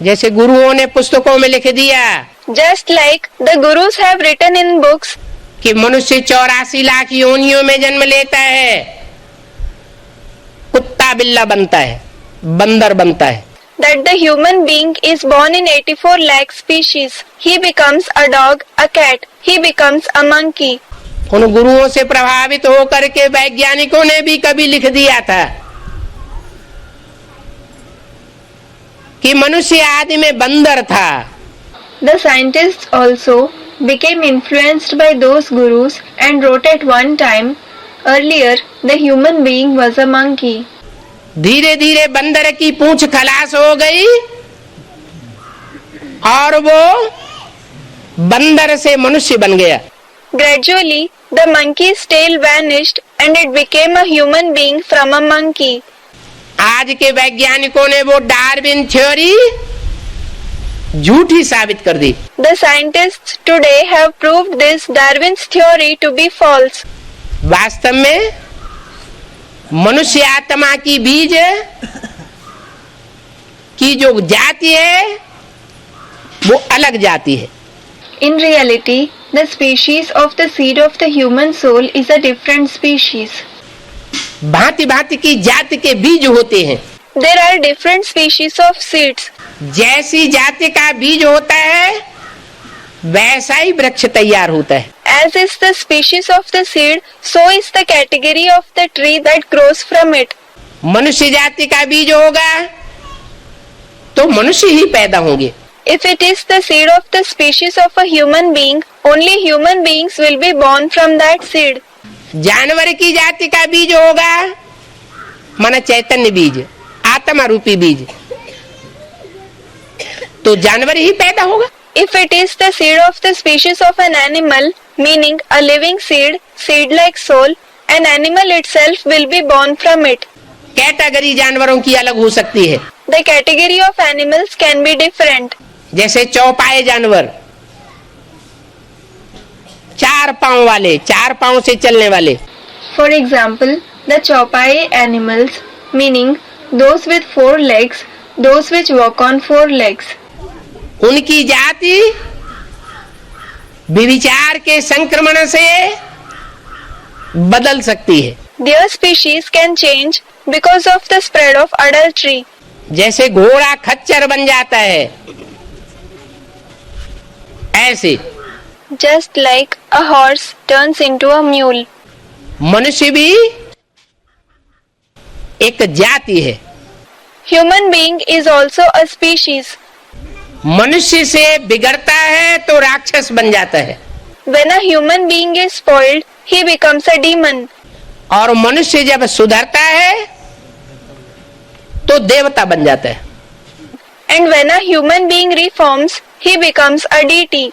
जैसे गुरुओं ने पुस्तकों में लिख दिया, just like the gurus have written in books, कि मनुष्य 84 लाख योनियों में जन्म लेता है, कुत्ता बिल्ला बनता है, बंदर बनता है, that the human being is born in 84 lakh species. He becomes a dog, a cat, he becomes a monkey. उन गुरुओं से प्रभावित होकर के वैज्ञानिकों ने भी कभी लिख दिया था कि मनुष्य आदि में बंदर था। The scientists also became influenced by those gurus and wrote at one time, earlier the human being was a monkey. धीरे धीरे बंदर की पूंछ खलास हो गई और वो बंदर से मनुष्य बन गया। Gradually, the monkey's tail vanished and it became a human being from a monkey. आज के वैज्ञानिकों ने वो डार्विन थ्योरी झूठी साबित कर दी। The scientists today have proved this Darwin's theory to be false. वास्तव में मनुष्य आत्मा की बीज की जो जाति है वो अलग जाति है। In reality, the species of the seed of the human soul is a different species. भांति भांति की जाति के बीज होते हैं। There are different species of seeds. जैसी जाति का बीज होता है वैसा ही वृक्ष तैयार होता है। As is the species of the seed, so is the category of the tree that grows from it. मनुष्य जाति का बीज होगा तो मनुष्य ही पैदा होंगे। If it is the seed of the species of a human being, only human beings will be born from that seed. जानवर की जाति का बीज होगा माना चैतन्य बीज, आत्मा रूपी बीज, तो जानवर ही पैदा होगा। If it is the seed of the species of an animal, meaning a living seed, seed-like soul, an animal itself will be born from it. Category जानवरों की अलग हो सकती है। The category of animals can be different. जैसे चौपाए जानवर, 4 पांव वाले, 4 पांव से चलने वाले। For example, the chaupai animals, meaning those with 4 legs, those which walk on 4 legs. उनकी जाति व्यभिचार के संक्रमण से बदल सकती है। Their species can change because of the spread of adultery. जैसे घोड़ा खच्चर बन जाता है, ऐसे Just like a horse turns into a mule. मनुष्य भी एक जाति है। Human being is also a species. मनुष्य से बिगड़ता है तो राक्षस बन जाता है, When a human being is spoiled, he becomes a demon. और मनुष्य जब सुधरता है तो देवता बन जाता है। And when a human being reforms, he becomes a deity.